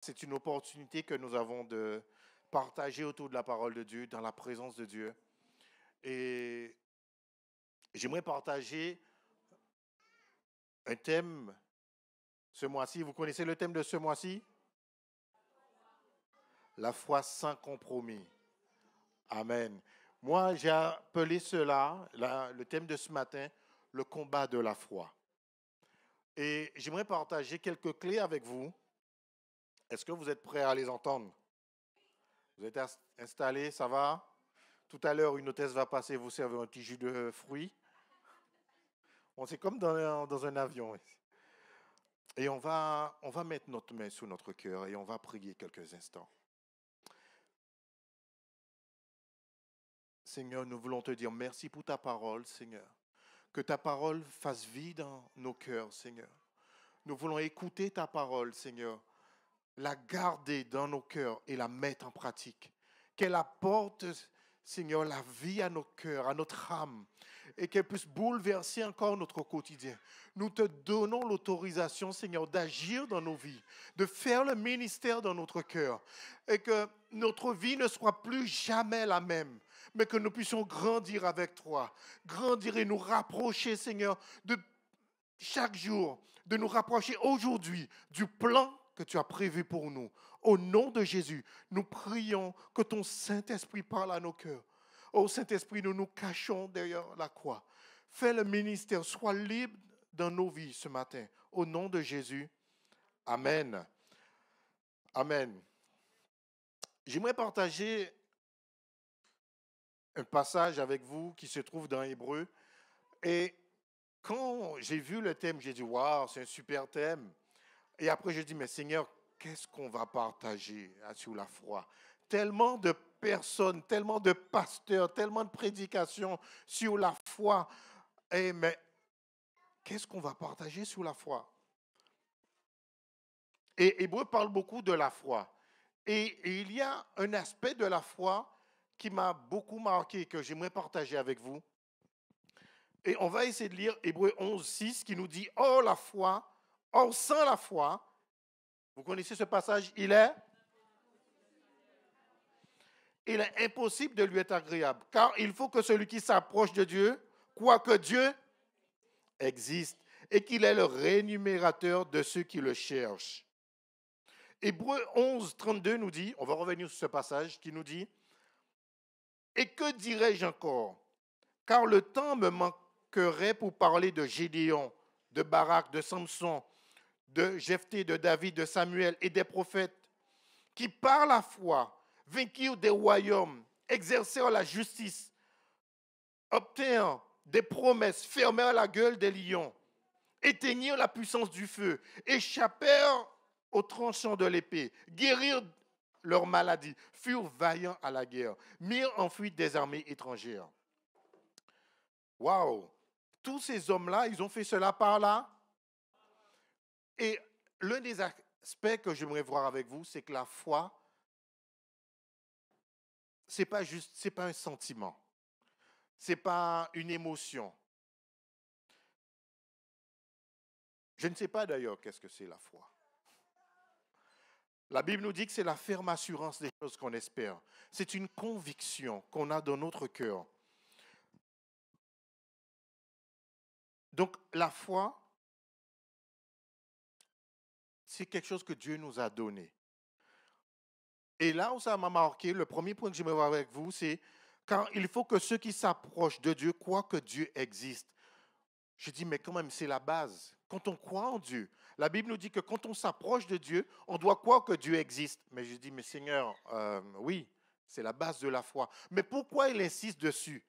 C'est une opportunité que nous avons de partager autour de la parole de Dieu, dans la présence de Dieu. Et j'aimerais partager un thème ce mois-ci. Vous connaissez le thème de ce mois-ci? La foi sans compromis. Amen. Moi, j'ai appelé cela, le thème de ce matin, le combat de la foi. Et j'aimerais partager quelques clés avec vous. Est-ce que vous êtes prêts à les entendre? Vous êtes installés, ça va? Tout à l'heure, une hôtesse va passer vous servir un petit jus de fruits. C'est comme dans un avion. Et on va mettre notre main sous notre cœur et on va prier quelques instants. Seigneur, nous voulons te dire merci pour ta parole, Seigneur. Que ta parole fasse vie dans nos cœurs, Seigneur. Nous voulons écouter ta parole, Seigneur. La garder dans nos cœurs et la mettre en pratique. Qu'elle apporte, Seigneur, la vie à nos cœurs, à notre âme, et qu'elle puisse bouleverser encore notre quotidien. Nous te donnons l'autorisation, Seigneur, d'agir dans nos vies, de faire le ministère dans notre cœur, et que notre vie ne soit plus jamais la même, mais que nous puissions grandir avec toi, grandir et nous rapprocher, Seigneur, de chaque jour, de nous rapprocher aujourd'hui du plan que tu as prévu pour nous. Au nom de Jésus, nous prions que ton Saint-Esprit parle à nos cœurs. Ô Saint-Esprit, nous nous cachons derrière la croix. Fais le ministère, sois libre dans nos vies ce matin. Au nom de Jésus, amen. Amen. J'aimerais partager un passage avec vous qui se trouve dans Hébreu. Et quand j'ai vu le thème, j'ai dit, waouh, c'est un super thème. Et après, je dis, mais Seigneur, qu'est-ce qu'on va partager sur la foi? Tellement de personnes, tellement de pasteurs, tellement de prédications sur la foi. Mais qu'est-ce qu'on va partager sur la foi? Et Hébreu parle beaucoup de la foi. Et il y a un aspect de la foi qui m'a beaucoup marqué, que j'aimerais partager avec vous. Et on va essayer de lire Hébreu 11, 6, qui nous dit, or la foi, or sans la foi, vous connaissez ce passage, il est impossible de lui être agréable, car il faut que celui qui s'approche de Dieu, croit que Dieu existe et qu'il est le rémunérateur de ceux qui le cherchent. Hébreu 11, 32 nous dit, on va revenir sur ce passage qui nous dit, et que dirais-je encore? Car le temps me manquerait pour parler de Gédéon, de Barak, de Samson, de Jephthé, de David, de Samuel et des prophètes qui, par la foi, vainquirent des royaumes, exercèrent la justice, obtinrent des promesses, fermèrent la gueule des lions, éteignirent la puissance du feu, échappèrent aux tranchants de l'épée, guérirent leurs maladies, furent vaillants à la guerre, mirent en fuite des armées étrangères. Waouh! Tous ces hommes-là, ils ont fait cela par là. Et l'un des aspects que j'aimerais voir avec vous, c'est que la foi, c'est pas un sentiment, c'est pas une émotion. Je ne sais pas d'ailleurs qu'est-ce que c'est la foi. La Bible nous dit que c'est la ferme assurance des choses qu'on espère. C'est une conviction qu'on a dans notre cœur. Donc la foi, c'est quelque chose que Dieu nous a donné. Et là où ça m'a marqué, le premier point que je vais voir avec vous, c'est car il faut que ceux qui s'approchent de Dieu croient que Dieu existe. Je dis, mais quand même, c'est la base. Quand on croit en Dieu, la Bible nous dit que quand on s'approche de Dieu, on doit croire que Dieu existe. Mais je dis, mais Seigneur, oui, c'est la base de la foi. Mais pourquoi il insiste dessus?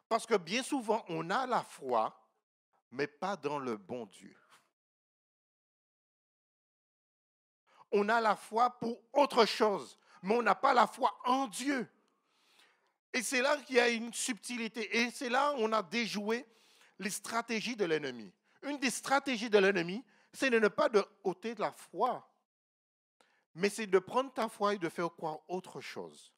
Parce que bien souvent, on a la foi, mais pas dans le bon Dieu. On a la foi pour autre chose, mais on n'a pas la foi en Dieu. Et c'est là qu'il y a une subtilité. Et c'est là où on a déjoué les stratégies de l'ennemi. Une des stratégies de l'ennemi, c'est de ne pas de ôter de la foi, mais c'est de prendre ta foi et de faire croire autre chose.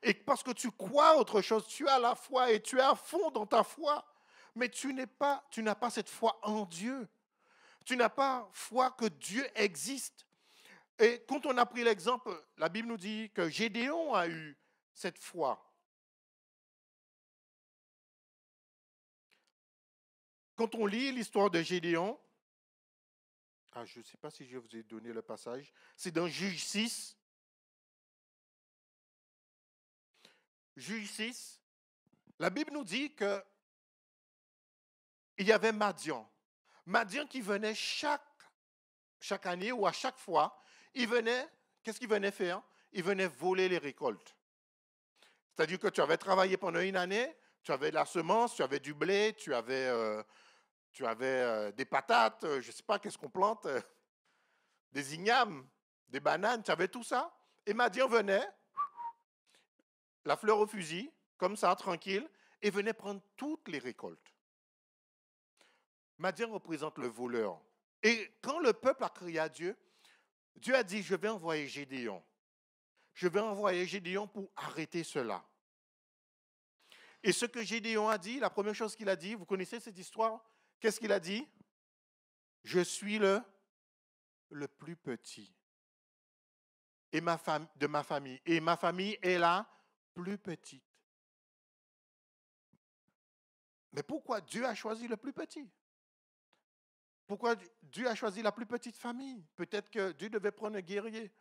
Et parce que tu crois autre chose, tu as la foi et tu es à fond dans ta foi, mais tu n'as pas cette foi en Dieu. Tu n'as pas foi que Dieu existe. Et quand on a pris l'exemple, la Bible nous dit que Gédéon a eu cette foi. Quand on lit l'histoire de Gédéon, je ne sais pas si je vous ai donné le passage, c'est dans Juge 6. Juge 6, la Bible nous dit qu'il y avait Madian. Madian qui venait chaque année ou à chaque fois, il venait, qu'est-ce qu'il venait faire? Il venait voler les récoltes. C'est-à-dire que tu avais travaillé pendant une année, tu avais de la semence, tu avais du blé, tu avais des patates, je ne sais pas qu'est-ce qu'on plante, des ignames, des bananes, tu avais tout ça. Et Madian venait, la fleur au fusil, comme ça, tranquille, et venait prendre toutes les récoltes. Madian représente le voleur. Et quand le peuple a crié à Dieu, Dieu a dit, je vais envoyer Gédéon. Je vais envoyer Gédéon pour arrêter cela. Et ce que Gédéon a dit, la première chose qu'il a dit, vous connaissez cette histoire? Qu'est-ce qu'il a dit? Je suis le plus petit et de ma famille. Et ma famille est la plus petite. Mais pourquoi Dieu a choisi le plus petit? Pourquoi Dieu a choisi la plus petite famille? Peut-être que Dieu devait prendre un guerrier.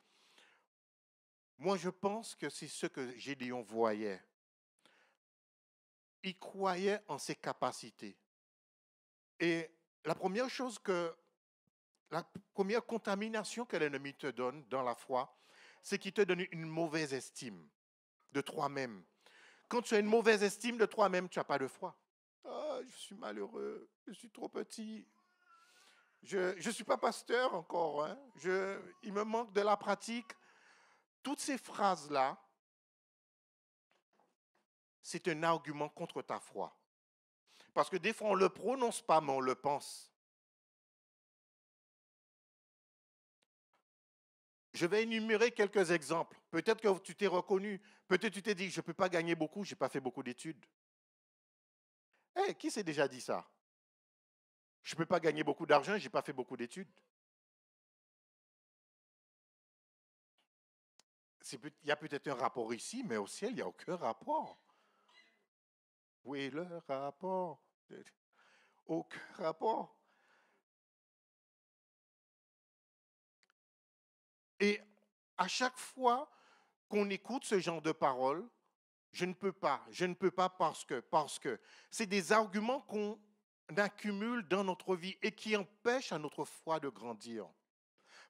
Moi, je pense que c'est ce que Gédéon voyait. Il croyait en ses capacités. Et la première contamination que l'ennemi te donne dans la foi, c'est qu'il te donne une mauvaise estime de toi-même. Quand tu as une mauvaise estime de toi-même, tu n'as pas de foi. Je suis malheureux, je suis trop petit. Je ne suis pas pasteur encore. Hein. Il me manque de la pratique. Toutes ces phrases-là, c'est un argument contre ta foi. Parce que des fois, on ne le prononce pas, mais on le pense. Je vais énumérer quelques exemples. Peut-être que tu t'es reconnu. Peut-être que tu t'es dit, je ne peux pas gagner beaucoup, je n'ai pas fait beaucoup d'études. Qui s'est déjà dit ça? Je ne peux pas gagner beaucoup d'argent, je n'ai pas fait beaucoup d'études. Il y a peut-être un rapport ici, mais au ciel, il n'y a aucun rapport. Où est le rapport? Aucun rapport. Et à chaque fois qu'on écoute ce genre de paroles, je ne peux pas parce que c'est des arguments qu'on accumule dans notre vie et qui empêchent à notre foi de grandir.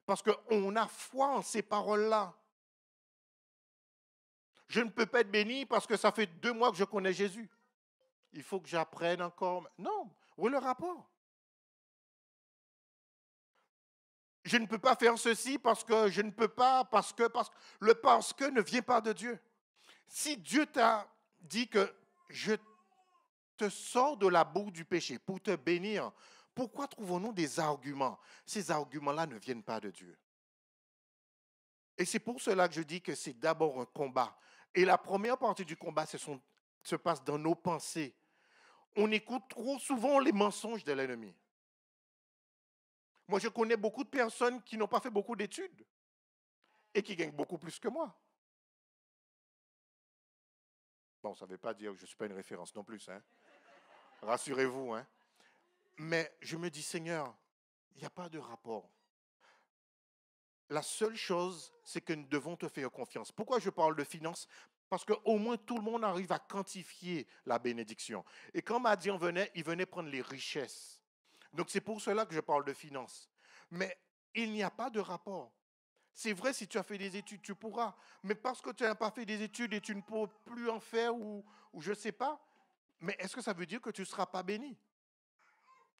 Parce qu'on a foi en ces paroles-là. Je ne peux pas être béni parce que ça fait 2 mois que je connais Jésus. Il faut que j'apprenne encore. Non, où est le rapport? Je ne peux pas faire ceci parce que je ne peux pas, parce que le parce que ne vient pas de Dieu. Si Dieu t'a dit que je te sors de la boue du péché pour te bénir, pourquoi trouvons-nous des arguments? Ces arguments-là ne viennent pas de Dieu. Et c'est pour cela que je dis que c'est d'abord un combat. Et la première partie du combat se passe dans nos pensées. On écoute trop souvent les mensonges de l'ennemi. Moi, je connais beaucoup de personnes qui n'ont pas fait beaucoup d'études et qui gagnent beaucoup plus que moi. Bon, ça ne veut pas dire que je ne suis pas une référence non plus. Hein. Rassurez-vous. Hein. Mais je me dis, Seigneur, il n'y a pas de rapport. La seule chose, c'est que nous devons te faire confiance. Pourquoi je parle de finances? Parce qu'au moins tout le monde arrive à quantifier la bénédiction. Et quand Madian venait, il venait prendre les richesses. Donc c'est pour cela que je parle de finances. Mais il n'y a pas de rapport. C'est vrai, si tu as fait des études, tu pourras. Mais parce que tu n'as pas fait des études et tu ne peux plus en faire ou je ne sais pas, mais est-ce que ça veut dire que tu ne seras pas béni?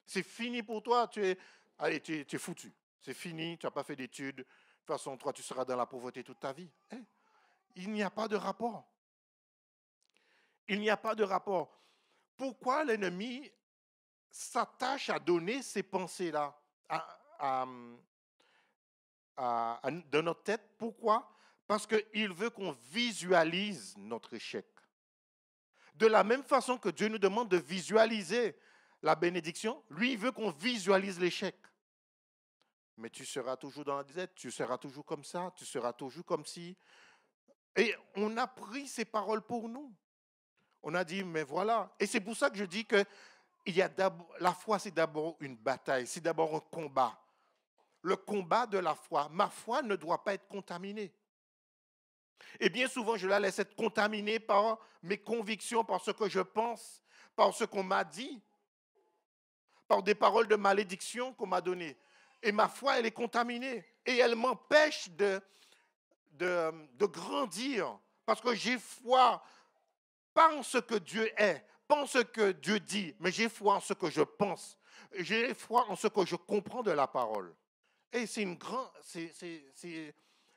C'est fini pour toi, tu es foutu. C'est fini, tu n'as pas fait d'études. De toute façon, toi, tu seras dans la pauvreté toute ta vie. Il n'y a pas de rapport. Il n'y a pas de rapport. Pourquoi l'ennemi s'attache à donner ces pensées-là dans notre tête? Pourquoi? Parce qu'il veut qu'on visualise notre échec. De la même façon que Dieu nous demande de visualiser la bénédiction, lui, il veut qu'on visualise l'échec. mais tu seras toujours dans la disette, tu seras toujours comme ça, tu seras toujours comme si. Et on a pris ces paroles pour nous. On a dit, mais voilà. Et c'est pour ça que je dis que la foi, c'est d'abord une bataille, c'est d'abord un combat. Le combat de la foi. Ma foi ne doit pas être contaminée. Et bien souvent, je la laisse être contaminée par mes convictions, par ce que je pense, par ce qu'on m'a dit, par des paroles de malédiction qu'on m'a données. Et ma foi, elle est contaminée. Et elle m'empêche de grandir. Parce que j'ai foi, pas en ce que Dieu est, pas en ce que Dieu dit, mais j'ai foi en ce que je pense. J'ai foi en ce que je comprends de la parole. Et c'est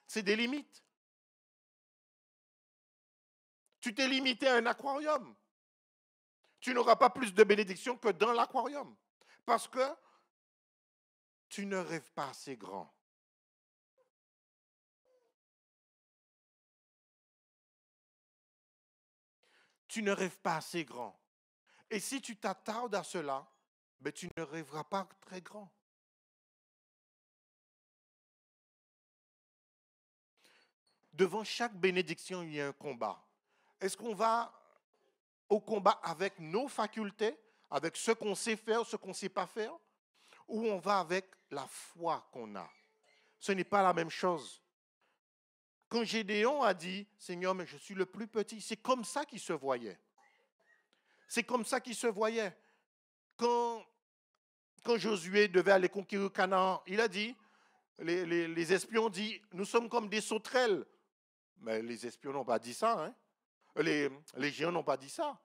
c'est des limites. Tu t'es limité à un aquarium. Tu n'auras pas plus de bénédiction que dans l'aquarium. Parce que tu ne rêves pas assez grand. Tu ne rêves pas assez grand. Et si tu t'attardes à cela, ben tu ne rêveras pas très grand. Devant chaque bénédiction, il y a un combat. Est-ce qu'on va au combat avec nos facultés, avec ce qu'on sait faire, ce qu'on ne sait pas faire, ou on va avec la foi qu'on a? Ce n'est pas la même chose. Quand Gédéon a dit, Seigneur, mais je suis le plus petit, c'est comme ça qu'il se voyait. C'est comme ça qu'il se voyait. Quand Josué devait aller conquérir Canaan, il a dit, les espions ont dit, nous sommes comme des sauterelles. Mais les espions n'ont pas dit ça. Hein? Les géants n'ont pas dit ça.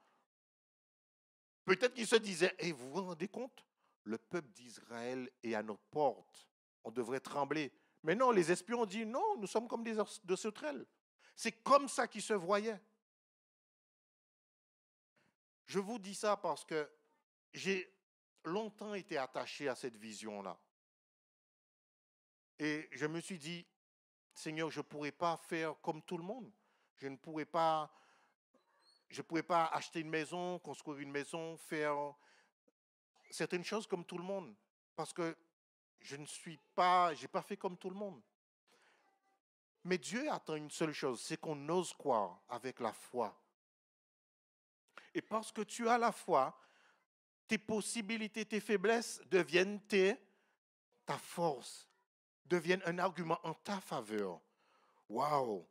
Peut-être qu'ils se disaient, et vous vous rendez compte, le peuple d'Israël est à notre porte. On devrait trembler. Mais non, les espions ont dit, non, nous sommes comme des sauterelles. C'est comme ça qu'ils se voyaient. Je vous dis ça parce que j'ai longtemps été attaché à cette vision-là. Et je me suis dit, Seigneur, je ne pourrais pas faire comme tout le monde. Je ne pourrais pas, acheter une maison, construire une maison, faire certaines choses comme tout le monde. Parce que je n'ai pas fait comme tout le monde. Mais Dieu attend une seule chose, c'est qu'on ose croire avec la foi. Et parce que tu as la foi, tes possibilités, tes faiblesses deviennent ta force, deviennent un argument en ta faveur. Waouh!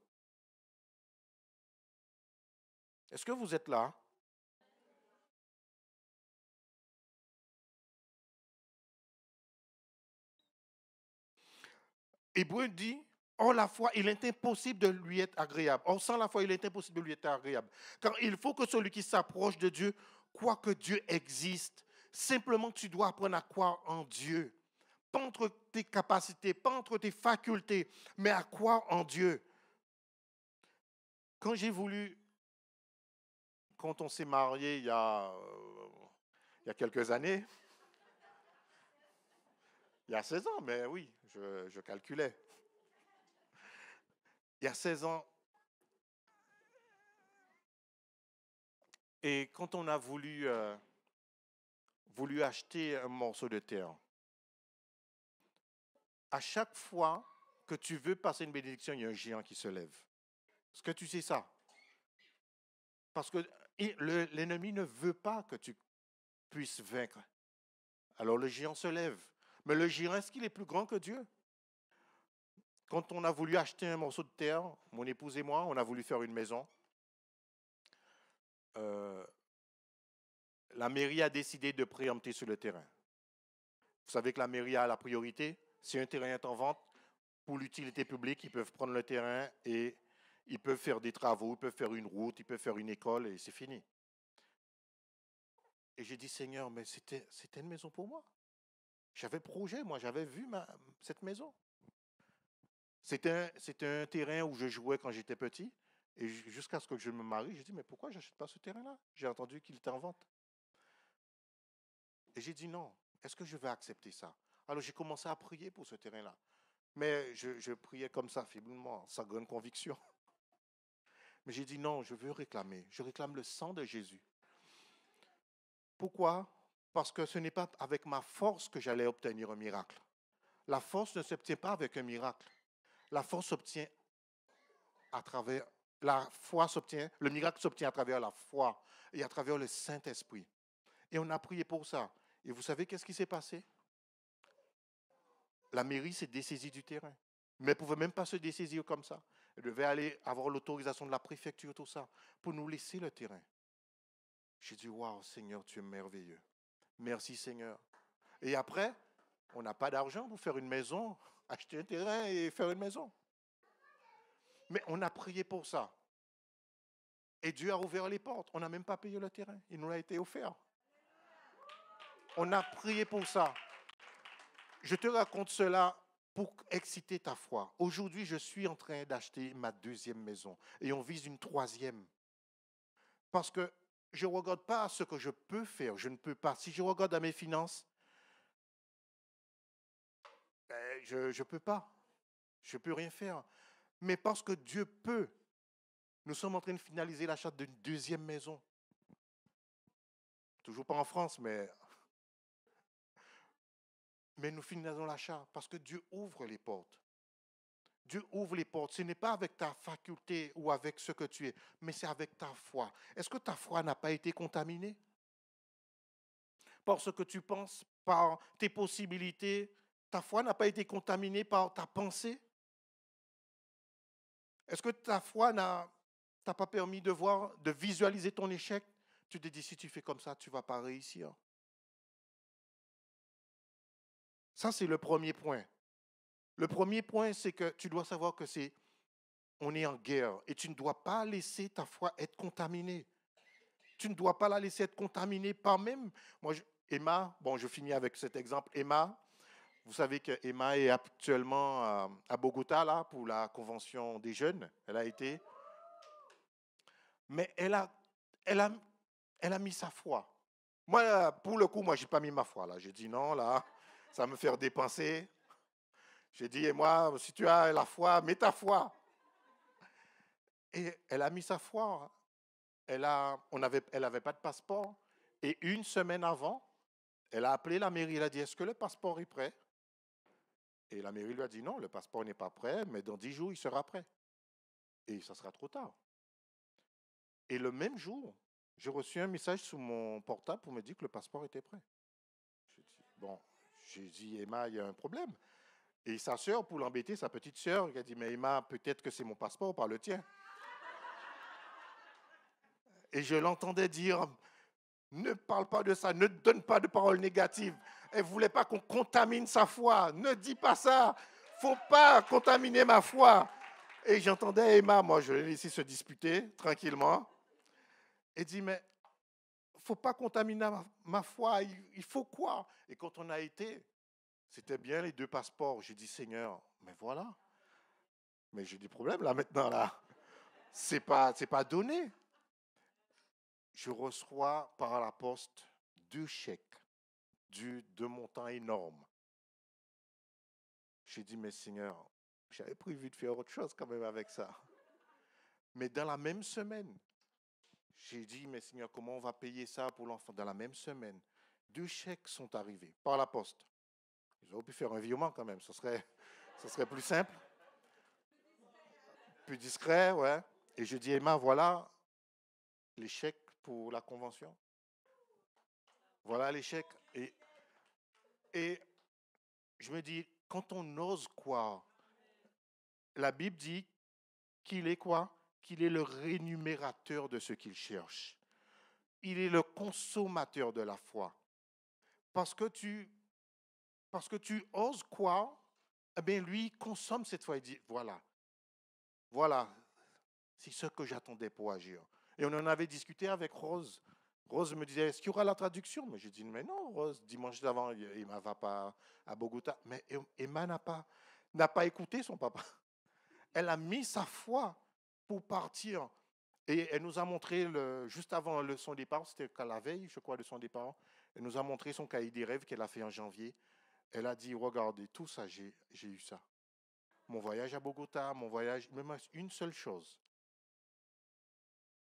Est-ce que vous êtes là? Hébreu dit, or la foi, il est impossible de lui être agréable. Or sans la foi, il est impossible de lui être agréable. Car il faut que celui qui s'approche de Dieu croit que Dieu existe. Simplement, tu dois apprendre à croire en Dieu. Pas entre tes capacités, pas entre tes facultés, mais à croire en Dieu. Quand quand on s'est marié il y a quelques années, il y a 16 ans, mais oui, je calculais. Il y a 16 ans, et quand on a voulu acheter un morceau de terre, à chaque fois que tu veux passer une bénédiction, il y a un géant qui se lève. Est-ce que tu sais ça? Parce que l'ennemi ne veut pas que tu puisses vaincre. Alors le géant se lève. Mais le géant, est-ce qu'il est plus grand que Dieu? Quand on a voulu acheter un morceau de terre, mon épouse et moi, on a voulu faire une maison. Euh, la mairie a décidé de préempter sur le terrain. Vous savez que la mairie a la priorité. Si un terrain est en vente, pour l'utilité publique, ils peuvent prendre le terrain et ils peuvent faire des travaux, ils peuvent faire une route, ils peuvent faire une école et c'est fini. Et j'ai dit, Seigneur, mais c'était une maison pour moi. J'avais projet, moi, j'avais vu cette maison. C'était un terrain où je jouais quand j'étais petit. Et jusqu'à ce que je me marie, j'ai dit, mais pourquoi je n'achète pas ce terrain-là? J'ai entendu qu'il était en vente. Et j'ai dit, non, est-ce que je vais accepter ça? Alors j'ai commencé à prier pour ce terrain-là. Mais je priais comme ça, faiblement, sans grande conviction. Mais j'ai dit, non, je veux réclamer. Je réclame le sang de Jésus. Pourquoi? Parce que ce n'est pas avec ma force que j'allais obtenir un miracle. La force ne s'obtient pas avec un miracle. La force s'obtient à travers, la foi s'obtient, le miracle s'obtient à travers la foi et à travers le Saint-Esprit. Et on a prié pour ça. Et vous savez qu'est-ce qui s'est passé? La mairie s'est dessaisie du terrain. Mais elle ne pouvait même pas se dessaisir comme ça. Elle devait aller avoir l'autorisation de la préfecture, tout ça, pour nous laisser le terrain. J'ai dit, waouh, Seigneur, tu es merveilleux. Merci, Seigneur. Et après, on n'a pas d'argent pour faire une maison, acheter un terrain et faire une maison. Mais on a prié pour ça. Et Dieu a ouvert les portes. On n'a même pas payé le terrain. Il nous a été offert. On a prié pour ça. Je te raconte cela pour exciter ta foi. Aujourd'hui, je suis en train d'acheter ma deuxième maison et on vise une troisième. Parce que je ne regarde pas ce que je peux faire. Je ne peux pas. Si je regarde à mes finances, je ne peux pas. Je ne peux rien faire. Mais parce que Dieu peut, nous sommes en train de finaliser l'achat d'une deuxième maison. Toujours pas en France, mais nous finissons l'achat parce que Dieu ouvre les portes. Dieu ouvre les portes. Ce n'est pas avec ta faculté ou avec ce que tu es, mais c'est avec ta foi. Est-ce que ta foi n'a pas été contaminée par ce que tu penses, par tes possibilités? Ta foi n'a pas été contaminée par ta pensée? Est-ce que ta foi t'a pas permis de voir, de visualiser ton échec? Tu te dis, si tu fais comme ça, tu ne vas pas réussir. Ça, c'est le premier point. Le premier point, c'est que tu dois savoir que on est en guerre et tu ne dois pas laisser ta foi être contaminée. Tu ne dois pas la laisser être contaminée par même. Moi, Emma, bon, je finis avec cet exemple. Emma, vous savez que Emma est actuellement à Bogota là, pour la convention des jeunes. Elle a été. Mais elle a mis sa foi. Moi, pour le coup, moi, je n'ai pas mis ma foi là. J'ai dit non, là, ça va me faire dépenser. J'ai dit, et moi, si tu as la foi, mets ta foi. Et elle a mis sa foi. Elle avait pas de passeport. Et une semaine avant, elle a appelé la mairie. Elle a dit, est-ce que le passeport est prêt? Et la mairie lui a dit, non, le passeport n'est pas prêt, mais dans 10 jours, il sera prêt. Et ça sera trop tard. Et le même jour, j'ai reçu un message sur mon portable pour me dire que le passeport était prêt. J'ai dit, Emma, il y a un problème. Et sa sœur, pour l'embêter, sa petite sœur, qui a dit, mais Emma, peut-être que c'est mon passeport, pas le tien. Et je l'entendais dire, ne parle pas de ça, ne donne pas de paroles négatives. Elle ne voulait pas qu'on contamine sa foi. Ne dis pas ça. Il ne faut pas contaminer ma foi. Et j'entendais Emma, moi je l'ai laissé se disputer tranquillement. Et dit, mais il ne faut pas contaminer ma foi. Il faut quoi? Et quand on a été, c'était bien les deux passeports. J'ai dit, Seigneur, mais voilà. Mais j'ai des problèmes là maintenant là. C'est pas donné. Je reçois par la poste 2 chèques de montant énorme. J'ai dit, mais Seigneur, j'avais prévu de faire autre chose quand même avec ça. Mais dans la même semaine, j'ai dit, mais Seigneur, comment on va payer ça pour l'enfant? Dans la même semaine, 2 chèques sont arrivés par la poste. Ils auraient pu faire un virement quand même, ce serait plus simple, plus discret, ouais. Et je dis, Emma, voilà les chèques pour la convention. Voilà les chèques. Et je me dis, quand on ose croire, la Bible dit qu'il est quoi? Qu'il est le rémunérateur de ce qu'il cherche. Il est le consommateur de la foi. Parce que tu oses croire, eh bien lui consomme cette foi. Il dit, voilà, c'est ce que j'attendais pour agir. Et on en avait discuté avec Rose. Rose me disait, est-ce qu'il y aura la traduction? Mais j'ai dit, mais non, Rose, dimanche d'avant, Emma ne va pas à Bogota. Mais Emma n'a pas écouté son papa. Elle a mis sa foi pour partir. Et elle nous a montré, juste avant son départ, c'était qu'à la veille, je crois, de son départ, elle nous a montré son cahier des rêves qu'elle a fait en janvier. Elle a dit, regardez, tout ça, j'ai eu ça. Mon voyage à Bogota, mon voyage, même une seule chose.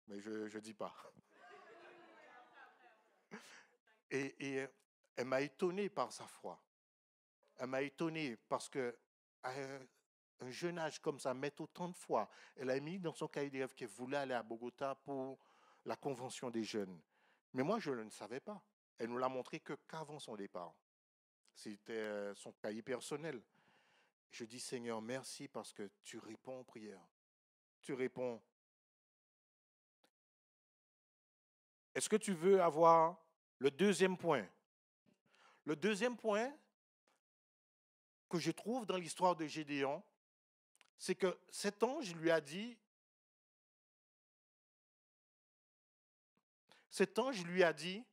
Mais je ne dis pas. Et elle m'a étonné par sa foi. Elle m'a étonné parce que à un jeune âge comme ça, mettre autant de fois, elle a mis dans son cahier des rêves qu'elle voulait aller à Bogota pour la convention des jeunes. Mais moi, je ne le savais pas. Elle nous l'a montré qu'avant son départ. C'était son cahier personnel. Je dis, Seigneur, merci parce que tu réponds aux prières. Tu réponds. Est-ce que tu veux avoir le deuxième point? Le deuxième point que je trouve dans l'histoire de Gédéon, c'est que cet ange lui a dit, cet ange lui a dit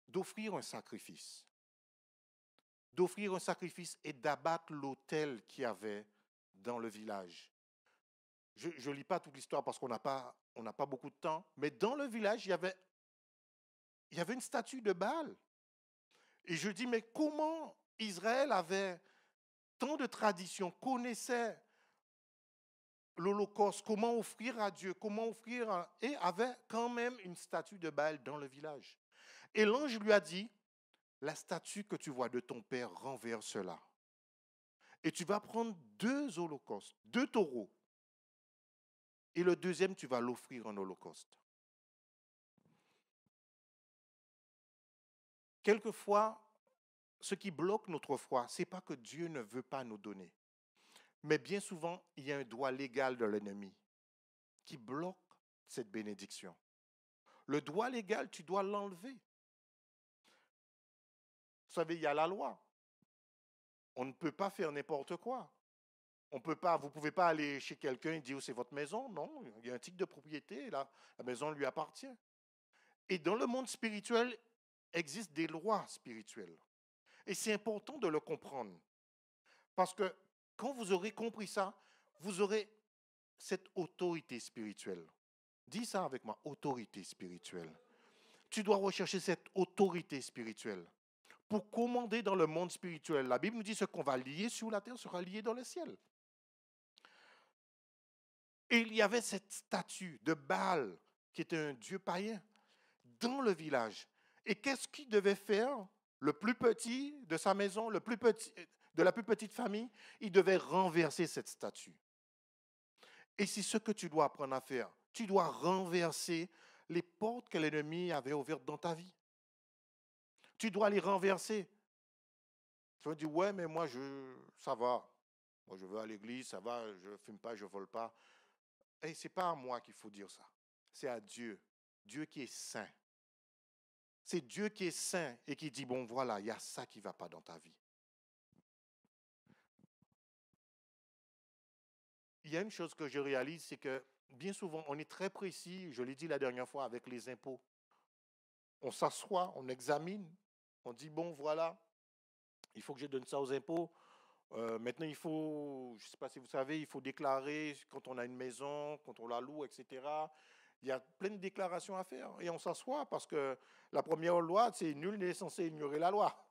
d'offrir un sacrifice. D'offrir un sacrifice et d'abattre l'autel qu'il y avait dans le village. Je ne lis pas toute l'histoire parce qu'on n'a pas beaucoup de temps, mais dans le village, il y avait une statue de Baal. Et je dis, mais comment Israël avait tant de traditions, connaissait l'Holocauste, comment offrir à Dieu, et avait quand même une statue de Baal dans le village. Et l'ange lui a dit, la statue que tu vois de ton père, renverse-la. Et tu vas prendre 2 holocaustes, 2 taureaux. Et le deuxième, tu vas l'offrir en holocauste. Quelquefois, ce qui bloque notre foi, ce n'est pas que Dieu ne veut pas nous donner. Mais bien souvent, il y a un droit légal de l'ennemi qui bloque cette bénédiction. Le droit légal, tu dois l'enlever. Vous savez, il y a la loi. On ne peut pas faire n'importe quoi. Vous ne pouvez pas aller chez quelqu'un et dire c'est votre maison. Non, il y a un titre de propriété, là, la maison lui appartient. Et dans le monde spirituel, existent des lois spirituelles. Et c'est important de le comprendre. Parce que quand vous aurez compris ça, vous aurez cette autorité spirituelle. Dis ça avec moi, autorité spirituelle. Tu dois rechercher cette autorité spirituelle pour commander dans le monde spirituel. La Bible nous dit ce qu'on va lier sur la terre sera lié dans le ciel. Et il y avait cette statue de Baal, qui était un dieu païen, dans le village. Et qu'est-ce qu'il devait faire? Le plus petit de sa maison, le plus petit de la plus petite famille, il devait renverser cette statue. Et c'est ce que tu dois apprendre à faire. Tu dois renverser les portes que l'ennemi avait ouvertes dans ta vie. Tu dois les renverser. Tu vas dire, ouais, mais moi, ça va. Moi, je vais à l'église, ça va, je ne fume pas, je ne vole pas. Et ce n'est pas à moi qu'il faut dire ça. C'est à Dieu. Dieu qui est saint. C'est Dieu qui est saint et qui dit, bon, voilà, il y a ça qui ne va pas dans ta vie. Il y a une chose que je réalise, c'est que bien souvent, on est très précis, je l'ai dit la dernière fois, avec les impôts. On s'assoit, on examine, on dit, bon, voilà, il faut que je donne ça aux impôts. Maintenant, il faut, je ne sais pas si vous savez, il faut déclarer quand on a une maison, quand on la loue, etc. Il y a plein de déclarations à faire. Et on s'assoit parce que la première loi, c'est nul n'est censé ignorer la loi.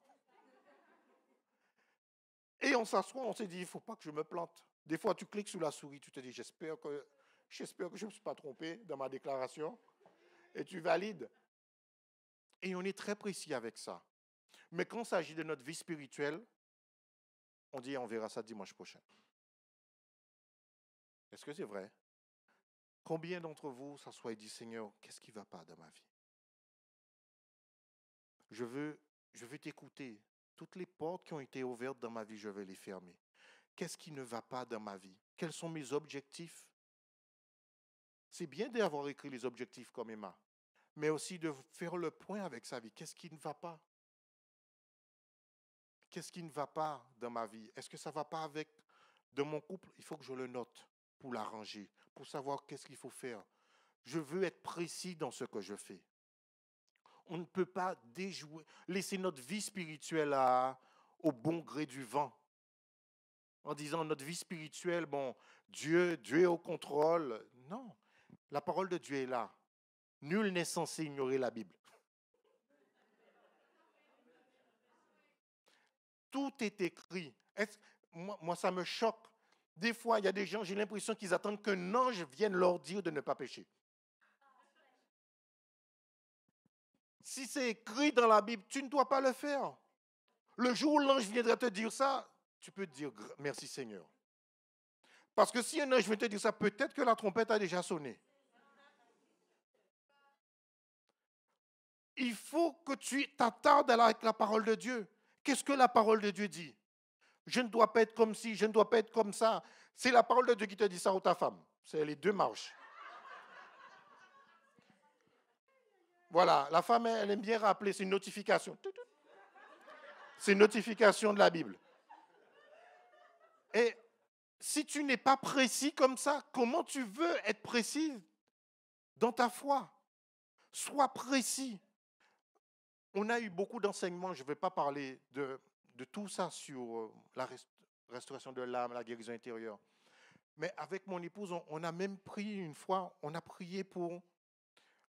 Et on s'assoit, on s'est dit, il ne faut pas que je me plante. Des fois, tu cliques sur la souris, tu te dis, j'espère que je ne me suis pas trompé dans ma déclaration. Et tu valides. Et on est très précis avec ça. Mais quand il s'agit de notre vie spirituelle, on dit, on verra ça dimanche prochain. Est-ce que c'est vrai? Combien d'entre vous s'assoient et disent, Seigneur, qu'est-ce qui ne va pas dans ma vie? Je veux t'écouter. Toutes les portes qui ont été ouvertes dans ma vie, je vais les fermer. Qu'est-ce qui ne va pas dans ma vie? Quels sont mes objectifs? C'est bien d'avoir écrit les objectifs comme Emma, mais aussi de faire le point avec sa vie. Qu'est-ce qui ne va pas? Qu'est-ce qui ne va pas dans ma vie? Est-ce que ça ne va pas avec de mon couple? Il faut que je le note pour l'arranger, pour savoir qu'est-ce qu'il faut faire. Je veux être précis dans ce que je fais. On ne peut pas laisser notre vie spirituelle au bon gré du vent. En disant notre vie spirituelle, bon, Dieu est au contrôle. Non, la parole de Dieu est là. Nul n'est censé ignorer la Bible. Tout est écrit. Moi, ça me choque. Des fois, il y a des gens, j'ai l'impression qu'ils attendent qu'un ange vienne leur dire de ne pas pécher. Si c'est écrit dans la Bible, tu ne dois pas le faire. Le jour où l'ange viendra te dire ça, tu peux te dire merci Seigneur. Parce que si un ange vient te dire ça, peut-être que la trompette a déjà sonné. Il faut que tu t'attardes avec la parole de Dieu. Qu'est-ce que la parole de Dieu dit? Je ne dois pas être comme ci, je ne dois pas être comme ça. C'est la parole de Dieu qui te dit ça ou ta femme. C'est les deux marches. Voilà, la femme, elle aime bien rappeler, c'est une notification. C'est une notification de la Bible. Et si tu n'es pas précis comme ça, comment tu veux être précis dans ta foi? Sois précis. On a eu beaucoup d'enseignements, je ne vais pas parler de tout ça sur la restauration de l'âme, la guérison intérieure. Mais avec mon épouse, on a même pris une fois, on a prié pour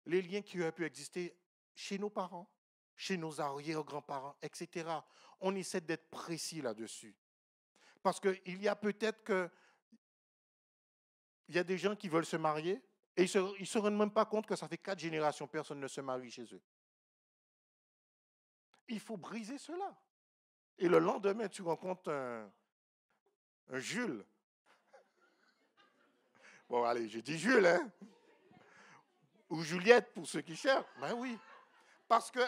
les liens qui auraient pu exister chez nos parents, chez nos arrière-grands-parents, etc. On essaie d'être précis là-dessus. Parce qu'il y a peut-être que il y a des gens qui veulent se marier et ils ne se rendent même pas compte que ça fait 4 générations, personne ne se marie chez eux. Il faut briser cela. Et le lendemain, tu rencontres un Jules. Bon, allez, j'ai dit Jules, hein? Ou Juliette, pour ceux qui cherchent. Ben oui. Parce que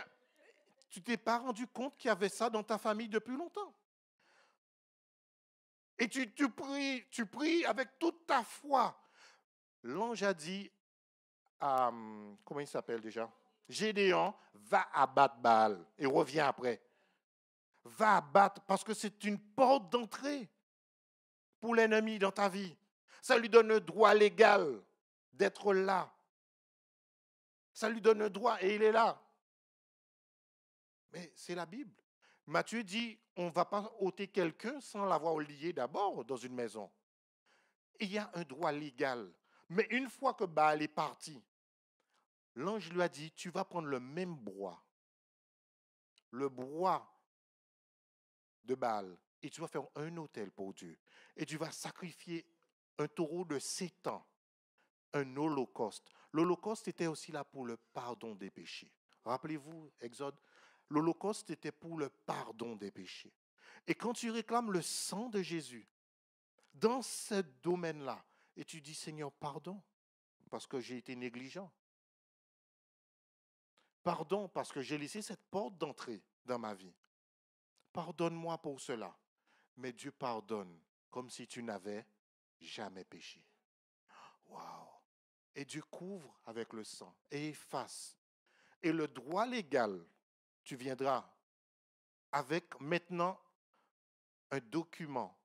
tu ne t'es pas rendu compte qu'il y avait ça dans ta famille depuis longtemps. Et tu pries avec toute ta foi. L'ange a dit à, comment il s'appelle déjà? Gédéon, va abattre Baal et reviens après. Va abattre, parce que c'est une porte d'entrée pour l'ennemi dans ta vie. Ça lui donne un droit légal d'être là. Ça lui donne un droit et il est là. Mais c'est la Bible. Matthieu dit, on ne va pas ôter quelqu'un sans l'avoir lié d'abord dans une maison. Il y a un droit légal. Mais une fois que Baal est parti, l'ange lui a dit, tu vas prendre le même bois, le bois de Baal, et tu vas faire un autel pour Dieu. Et tu vas sacrifier un taureau de 7 ans, un holocauste. L'holocauste était aussi là pour le pardon des péchés. Rappelez-vous, Exode, l'holocauste était pour le pardon des péchés. Et quand tu réclames le sang de Jésus, dans ce domaine-là, et tu dis, Seigneur, pardon, parce que j'ai été négligent. Pardon, parce que j'ai laissé cette porte d'entrée dans ma vie. Pardonne-moi pour cela. Mais Dieu pardonne comme si tu n'avais jamais péché. Waouh! Et Dieu couvre avec le sang et efface. Et le droit légal, tu viendras avec maintenant un document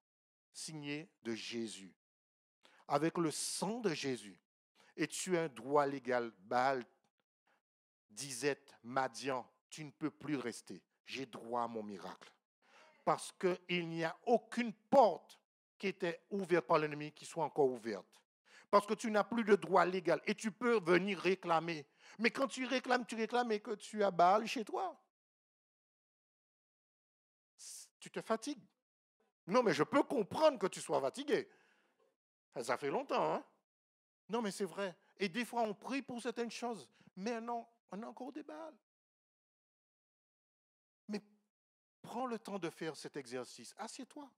signé de Jésus, avec le sang de Jésus. Et tu as un droit légal. Baal, Disette, Madian, tu ne peux plus rester. J'ai droit à mon miracle. Parce qu'il n'y a aucune porte qui était ouverte par l'ennemi qui soit encore ouverte. Parce que tu n'as plus de droit légal et tu peux venir réclamer. Mais quand tu réclames et que tu as Baal chez toi, tu te fatigues. Non, mais je peux comprendre que tu sois fatigué. Ça fait longtemps, hein? Non, mais c'est vrai. Et des fois, on prie pour certaines choses. Mais non, on a encore des Baals. Mais prends le temps de faire cet exercice. Assieds-toi.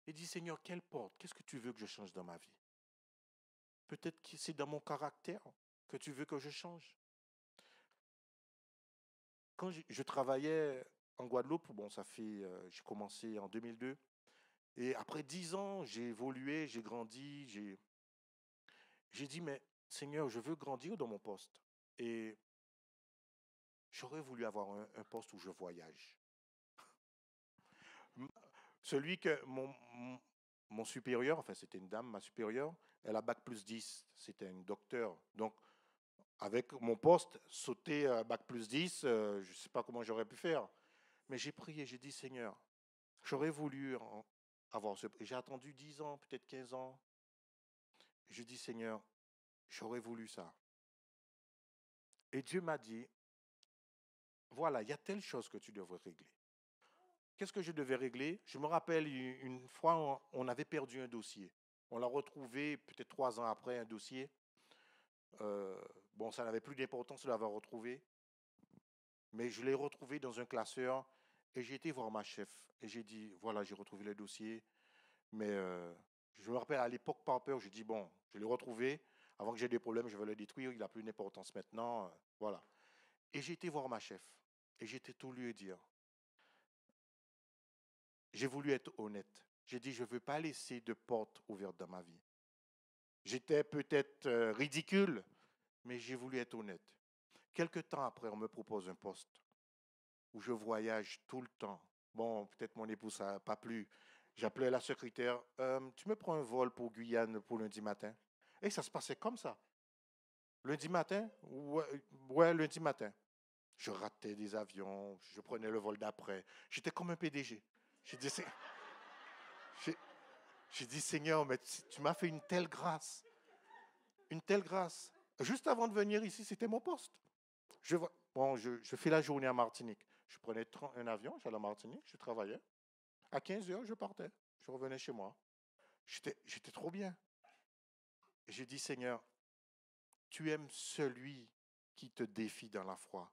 Et dis, Seigneur, quelle porte? Qu'est-ce que tu veux que je change dans ma vie? Peut-être que c'est dans mon caractère que tu veux que je change. Quand je travaillais en Guadeloupe, bon, j'ai commencé en 2002. Et après 10 ans, j'ai évolué, j'ai grandi, j'ai dit, mais Seigneur, je veux grandir dans mon poste. Et j'aurais voulu avoir un poste où je voyage. Celui que mon supérieur, enfin c'était une dame, ma supérieure, elle a bac plus 10, c'était une docteure. Donc, avec mon poste, sauter à bac plus 10, je ne sais pas comment j'aurais pu faire. Mais j'ai prié, j'ai dit, Seigneur, j'aurais voulu avoir ce... J'ai attendu 10 ans, peut-être 15 ans. Je dis, Seigneur, j'aurais voulu ça. Et Dieu m'a dit, voilà, il y a telle chose que tu devrais régler. Qu'est-ce que je devais régler? Je me rappelle une fois, on avait perdu un dossier. On l'a retrouvé peut-être 3 ans après, un dossier. Bon, ça n'avait plus d'importance de l'avoir retrouvé. Mais je l'ai retrouvé dans un classeur et j'ai été voir ma chef. Et j'ai dit, voilà, j'ai retrouvé le dossier. Mais je me rappelle à l'époque, par peur, j'ai dit, bon, je l'ai retrouvé. Avant que j'ai des problèmes, je vais le détruire. Il n'a plus d'importance maintenant. Voilà. Et j'ai été voir ma chef. Et j'ai été tout lui dire. J'ai voulu être honnête. J'ai dit, je ne veux pas laisser de porte ouverte dans ma vie. J'étais peut-être ridicule, mais j'ai voulu être honnête. Quelque temps après, on me propose un poste où je voyage tout le temps. Bon, peut-être mon épouse, ça n'a pas plu. J'appelais la secrétaire, tu me prends un vol pour Guyane pour lundi matin? Et ça se passait comme ça. Lundi matin? Ouais, ouais, lundi matin. Je ratais des avions, je prenais le vol d'après. J'étais comme un PDG. J'ai dit, j'ai j'ai dit Seigneur, mais tu m'as fait une telle grâce. Une telle grâce. Juste avant de venir ici, c'était mon poste. Bon, je fais la journée à Martinique. Je prenais un avion, j'allais à Martinique, je travaillais. À 15 heures, je partais. Je revenais chez moi. J'étais trop bien. J'ai dit, Seigneur, tu aimes celui qui te défie dans la foi.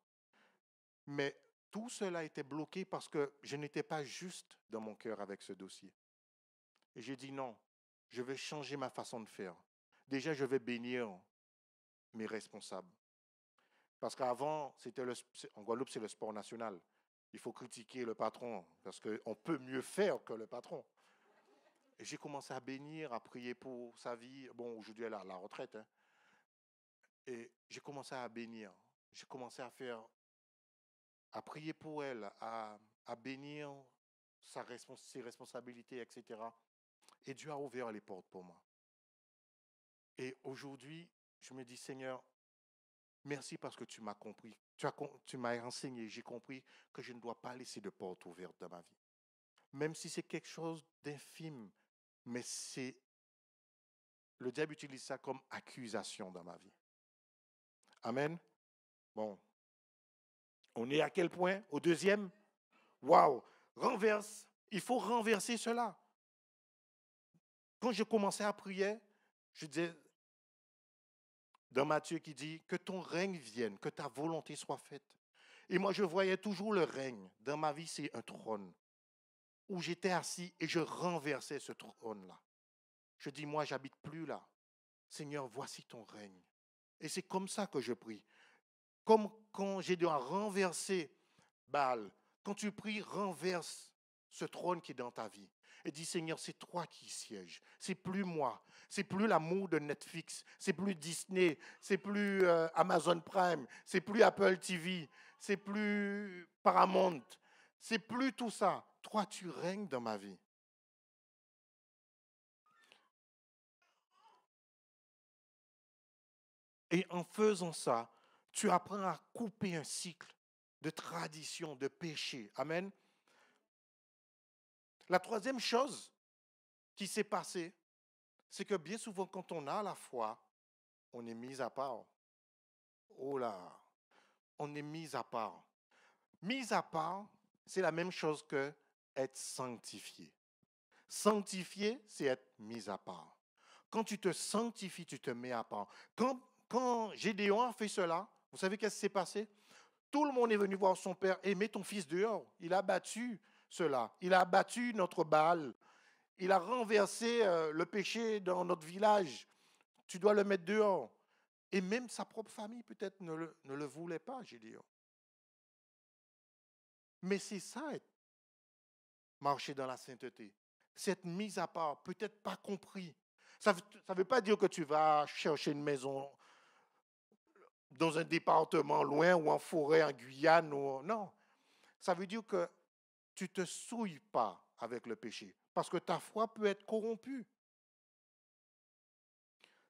Mais tout cela était bloqué parce que je n'étais pas juste dans mon cœur avec ce dossier. Et j'ai dit, non, je vais changer ma façon de faire. Déjà, je vais bénir mes responsables. Parce qu'avant, en Guadeloupe, c'est le sport national. Il faut critiquer le patron parce qu'on peut mieux faire que le patron. Et j'ai commencé à bénir, à prier pour sa vie. Bon, aujourd'hui, elle est à la retraite. Hein. Et j'ai commencé à bénir. J'ai commencé à prier pour elle, à bénir ses responsabilités, etc. Et Dieu a ouvert les portes pour moi. Et aujourd'hui, je me dis, Seigneur, merci parce que tu m'as compris. Tu m'as enseigné, j'ai compris que je ne dois pas laisser de porte ouverte dans ma vie. Même si c'est quelque chose d'infime, mais le diable utilise ça comme accusation dans ma vie. Amen. Bon, on est à quel point? Au deuxième? Waouh! Renverse. Il faut renverser cela. Quand je commençais à prier, je disais dans Matthieu qui dit que ton règne vienne, que ta volonté soit faite. Et moi, je voyais toujours le règne. Dans ma vie, c'est un trône où j'étais assis et je renversais ce trône-là. Je dis, moi, j'habite plus là. Seigneur, voici ton règne. Et c'est comme ça que je prie. Comme quand j'ai dû renverser Baal. Quand tu pries, renverse ce trône qui est dans ta vie. Et dis, Seigneur, c'est toi qui sièges. C'est plus moi. C'est plus l'amour de Netflix. C'est plus Disney. C'est plus Amazon Prime. C'est plus Apple TV. C'est plus Paramount. C'est plus tout ça. Toi, tu règnes dans ma vie. Et en faisant ça, tu apprends à couper un cycle de tradition, de péché. Amen. La troisième chose qui s'est passée, c'est que bien souvent, quand on a la foi, on est mis à part. Oh là, on est mis à part. Mis à part, c'est la même chose que être sanctifié. Sanctifié, c'est être mis à part. Quand tu te sanctifies, tu te mets à part. Quand Gédéon a fait cela, vous savez qu'est-ce qui s'est passé? Tout le monde est venu voir son père et met ton fils dehors. Il a battu cela. Il a battu notre Baal. Il a renversé le péché dans notre village. Tu dois le mettre dehors. Et même sa propre famille peut-être ne le voulait pas, Gédéon. Mais c'est ça, marcher dans la sainteté. Cette mise à part, peut-être pas compris. Ça ne veut pas dire que tu vas chercher une maison dans un département loin ou en forêt, en Guyane. Non, ça veut dire que tu ne te souilles pas avec le péché. Parce que ta foi peut être corrompue.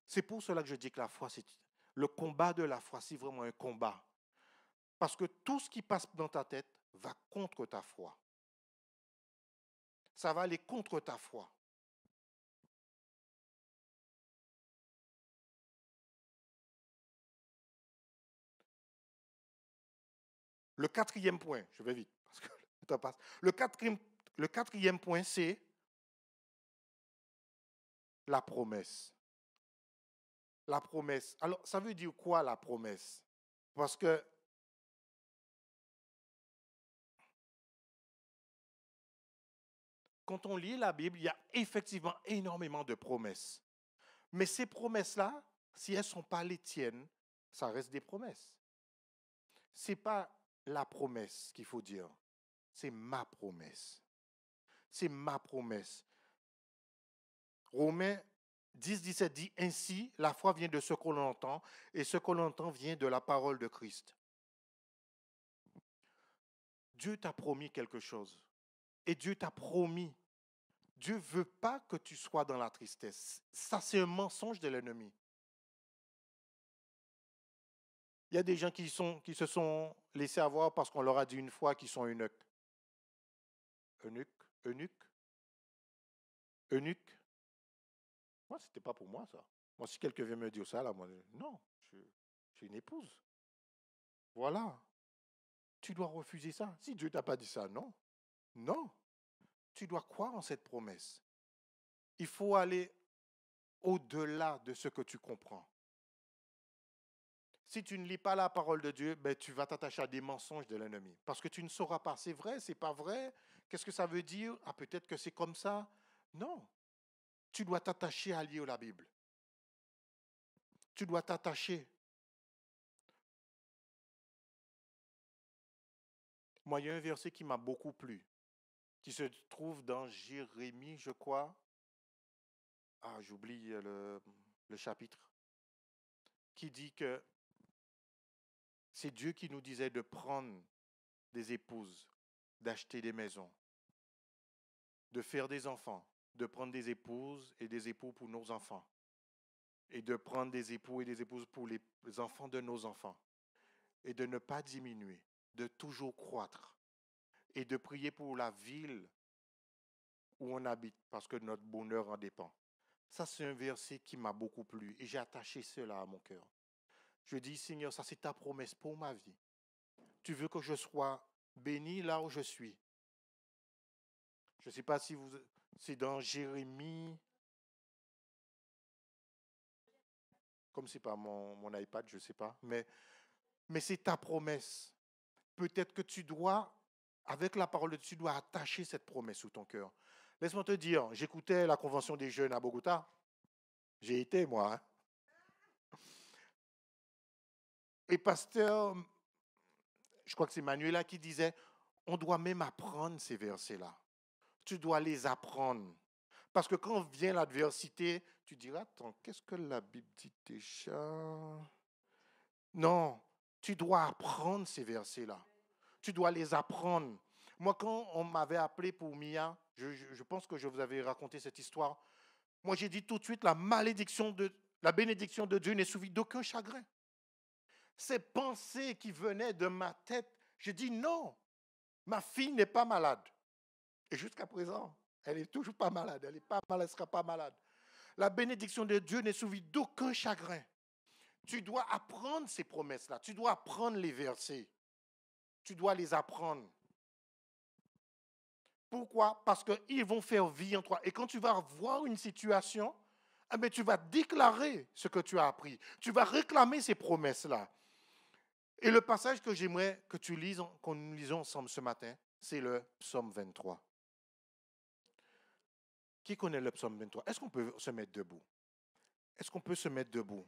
C'est pour cela que je dis que la foi, c'est le combat de la foi, c'est vraiment un combat. Parce que tout ce qui passe dans ta tête va contre ta foi. Ça va aller contre ta foi. Le quatrième point, je vais vite, parce que le temps passe. Le quatrième point, c'est la promesse. La promesse. Alors, ça veut dire quoi la promesse? Parce que quand on lit la Bible, il y a effectivement énormément de promesses. Mais ces promesses-là, si elles ne sont pas les tiennes, ça reste des promesses. Ce n'est pas la promesse qu'il faut dire, c'est ma promesse. C'est ma promesse. Romains 10, 17 dit ainsi, la foi vient de ce qu'on entend, et ce qu'on entend vient de la parole de Christ. Dieu t'a promis quelque chose. Et Dieu t'a promis. Dieu ne veut pas que tu sois dans la tristesse. Ça, c'est un mensonge de l'ennemi. Il y a des gens qui se sont laissés avoir parce qu'on leur a dit une fois qu'ils sont eunuques. Eunuques. Moi, ce n'était pas pour moi, ça. Moi, si quelqu'un vient me dire ça, là, moi, non, j'ai une épouse. Voilà. Tu dois refuser ça. Si Dieu ne t'a pas dit ça, non. Non. Tu dois croire en cette promesse. Il faut aller au-delà de ce que tu comprends. Si tu ne lis pas la parole de Dieu, ben, tu vas t'attacher à des mensonges de l'ennemi. Parce que tu ne sauras pas, c'est vrai, c'est pas vrai. Qu'est-ce que ça veut dire? Ah, peut-être que c'est comme ça. Non. Tu dois t'attacher à lire la Bible. Tu dois t'attacher. Moi, il y a un verset qui m'a beaucoup plu, qui se trouve dans Jérémie, je crois. Ah, j'oublie le chapitre. Qui dit que c'est Dieu qui nous disait de prendre des épouses, d'acheter des maisons, de faire des enfants, de prendre des épouses et des époux pour nos enfants, et de prendre des époux et des épouses pour les enfants de nos enfants, et de ne pas diminuer, de toujours croître, et de prier pour la ville où on habite, parce que notre bonheur en dépend. Ça, c'est un verset qui m'a beaucoup plu, et j'ai attaché cela à mon cœur. Je dis, Seigneur, ça c'est ta promesse pour ma vie. Tu veux que je sois béni là où je suis. Je ne sais pas si c'est dans Jérémie, comme c'est pas mon iPad, je ne sais pas, mais c'est ta promesse. Peut-être que tu dois, avec la parole de Dieu, tu dois attacher cette promesse sous ton cœur. Laisse-moi te dire, j'écoutais la convention des jeunes à Bogota. J'ai été, moi. Hein. Et pasteur, je crois que c'est Manuela qui disait, on doit même apprendre ces versets-là. Tu dois les apprendre. Parce que quand vient l'adversité, tu diras, attends, qu'est-ce que la Bible dit déjà? Non, tu dois apprendre ces versets-là. Tu dois les apprendre. Moi, quand on m'avait appelé pour Mia, je pense que je vous avais raconté cette histoire. Moi, j'ai dit tout de suite, la bénédiction de Dieu n'est suivie d'aucun chagrin. Ces pensées qui venaient de ma tête, j'ai dit non, ma fille n'est pas malade. Et jusqu'à présent, elle n'est toujours pas malade. Elle n'est pas malade, elle ne sera pas malade. La bénédiction de Dieu n'est suivie d'aucun chagrin. Tu dois apprendre ces promesses-là. Tu dois apprendre les versets. Tu dois les apprendre. Pourquoi? Parce qu'ils vont faire vie en toi. Et quand tu vas voir une situation, eh bien, tu vas déclarer ce que tu as appris. Tu vas réclamer ces promesses-là. Et le passage que j'aimerais que tu lises, qu'on nous lisons ensemble ce matin, c'est le psaume 23. Qui connaît le psaume 23? Est-ce qu'on peut se mettre debout? Est-ce qu'on peut se mettre debout?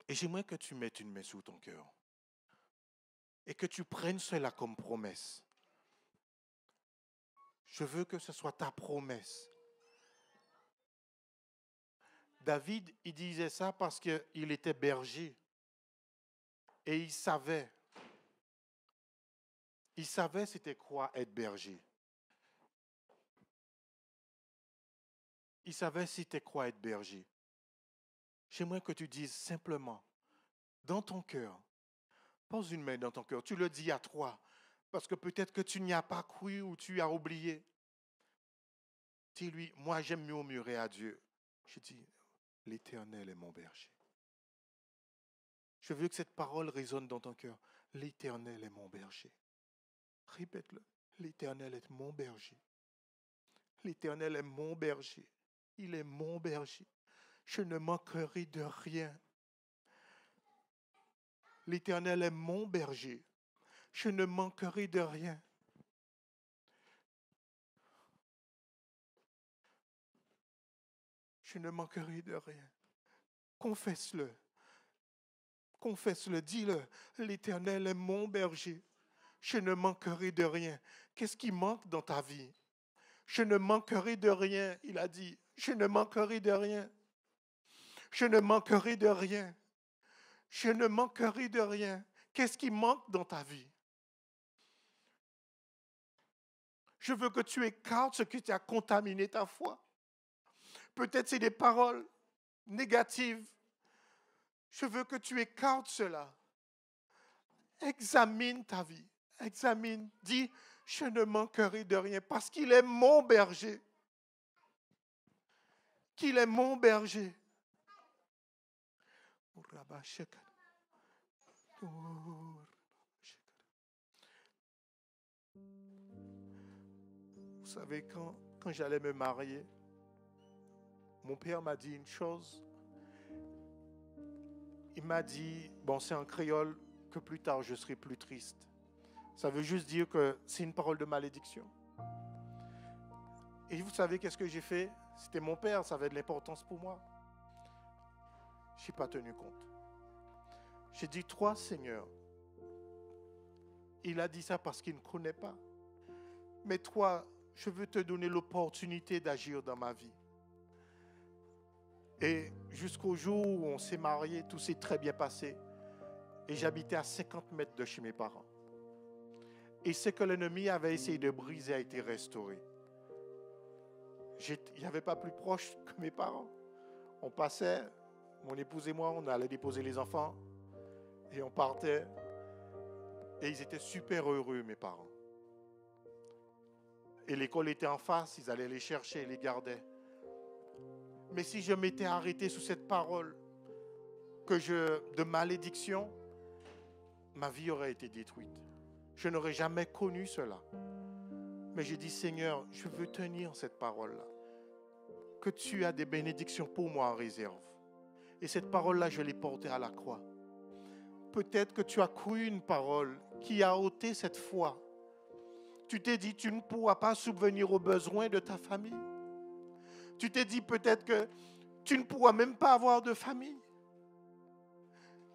Et j'aimerais que tu mettes une main sous ton cœur. Et que tu prennes cela comme promesse. Je veux que ce soit ta promesse. David, il disait ça parce qu'il était berger. Et il savait c'était quoi être berger. Il savait c'était quoi être berger. J'aimerais que tu dises simplement, dans ton cœur, pose une main dans ton cœur, tu le dis à toi, parce que peut-être que tu n'y as pas cru ou tu as oublié. Dis-lui, moi j'aime murmurer à Dieu. Je dis, l'Éternel est mon berger. Je veux que cette parole résonne dans ton cœur. L'Éternel est mon berger. Répète-le. L'Éternel est mon berger. L'Éternel est mon berger. Il est mon berger. Je ne manquerai de rien. L'Éternel est mon berger. Je ne manquerai de rien. Je ne manquerai de rien. Confesse-le. Confesse-le, dis-le. L'Éternel est mon berger. Je ne manquerai de rien. Qu'est-ce qui manque dans ta vie? Je ne manquerai de rien, il a dit. Je ne manquerai de rien. Je ne manquerai de rien. Je ne manquerai de rien. Qu'est-ce qui manque dans ta vie? Je veux que tu écartes ce qui t'a contaminé ta foi. Peut-être c'est des paroles négatives. Je veux que tu écartes cela. Examine ta vie. Examine. Dis, je ne manquerai de rien parce qu'il est mon berger. Qu'il est mon berger. Vous savez, quand j'allais me marier, mon père m'a dit une chose. Il m'a dit, bon, c'est en créole, que plus tard je serai plus triste. Ça veut juste dire que c'est une parole de malédiction. Et vous savez qu'est-ce que j'ai fait? C'était mon père, ça avait de l'importance pour moi. Je n'ai pas tenu compte. J'ai dit, toi, Seigneur, il a dit ça parce qu'il ne connaît pas. Mais toi, je veux te donner l'opportunité d'agir dans ma vie. Et jusqu'au jour où on s'est mariés, tout s'est très bien passé. Et j'habitais à 50 mètres de chez mes parents. Et ce que l'ennemi avait essayé de briser a été restauré. Il n'y avait pas plus proche que mes parents. On passait, mon épouse et moi, on allait déposer les enfants. Et on partait. Et ils étaient super heureux, mes parents. Et l'école était en face, ils allaient les chercher, les gardaient. Mais si je m'étais arrêté sous cette parole de malédiction, ma vie aurait été détruite. Je n'aurais jamais connu cela. Mais j'ai dit, Seigneur, je veux tenir cette parole-là. Que tu as des bénédictions pour moi en réserve. Et cette parole-là, je l'ai portée à la croix. Peut-être que tu as cru une parole qui a ôté cette foi. Tu t'es dit, tu ne pourras pas subvenir aux besoins de ta famille. Tu t'es dit peut-être que tu ne pourras même pas avoir de famille.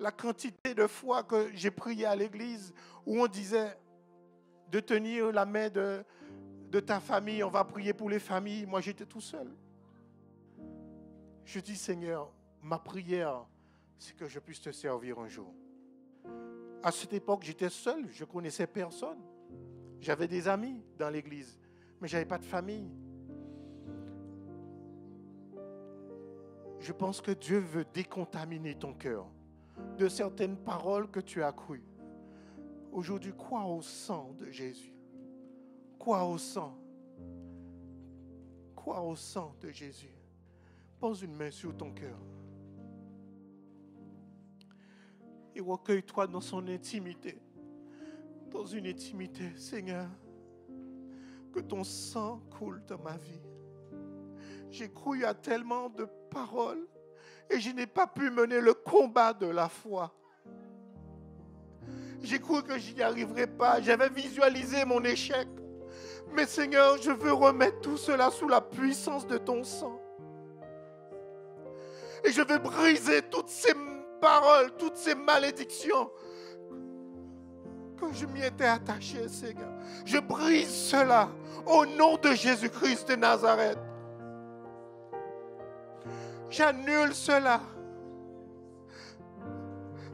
La quantité de fois que j'ai prié à l'église où on disait de tenir la main de ta famille, on va prier pour les familles. Moi, j'étais tout seul. Je dis, Seigneur, ma prière, c'est que je puisse te servir un jour. À cette époque, j'étais seul, je ne connaissais personne. J'avais des amis dans l'église, mais je n'avais pas de famille. Je pense que Dieu veut décontaminer ton cœur de certaines paroles que tu as crues. Aujourd'hui, crois au sang de Jésus. Crois au sang. Crois au sang de Jésus. Pose une main sur ton cœur. Et recueille-toi dans son intimité. Dans une intimité, Seigneur, que ton sang coule dans ma vie. J'ai cru à tellement de paroles et je n'ai pas pu mener le combat de la foi. J'ai cru que je n'y arriverais pas. J'avais visualisé mon échec. Mais Seigneur, je veux remettre tout cela sous la puissance de ton sang. Et je veux briser toutes ces paroles, toutes ces malédictions que je m'y étais attaché, Seigneur. Je brise cela au nom de Jésus-Christ de Nazareth. J'annule cela.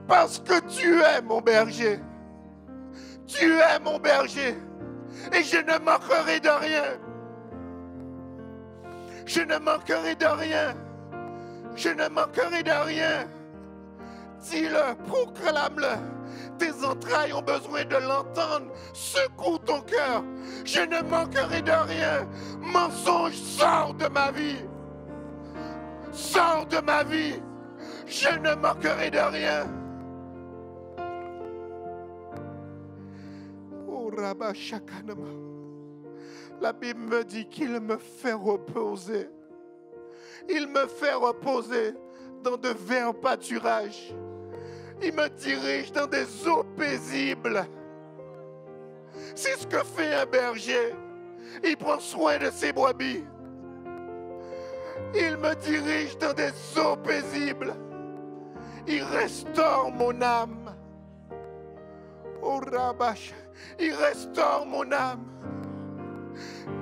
Parce que tu es mon berger. Tu es mon berger. Et je ne manquerai de rien. Je ne manquerai de rien. Je ne manquerai de rien. Dis-le, proclame-le. Tes entrailles ont besoin de l'entendre. Secoue ton cœur. Je ne manquerai de rien. Mensonge, sors de ma vie. Sors de ma vie. Je ne manquerai de rien. Oh, Rabba Shakanama. La Bible me dit qu'il me fait reposer. Il me fait reposer dans de verts pâturages. Il me dirige dans des eaux paisibles. C'est ce que fait un berger. Il prend soin de ses brebis. Il me dirige dans des eaux paisibles. Il restaure mon âme. Oh Rabash, il restaure mon âme.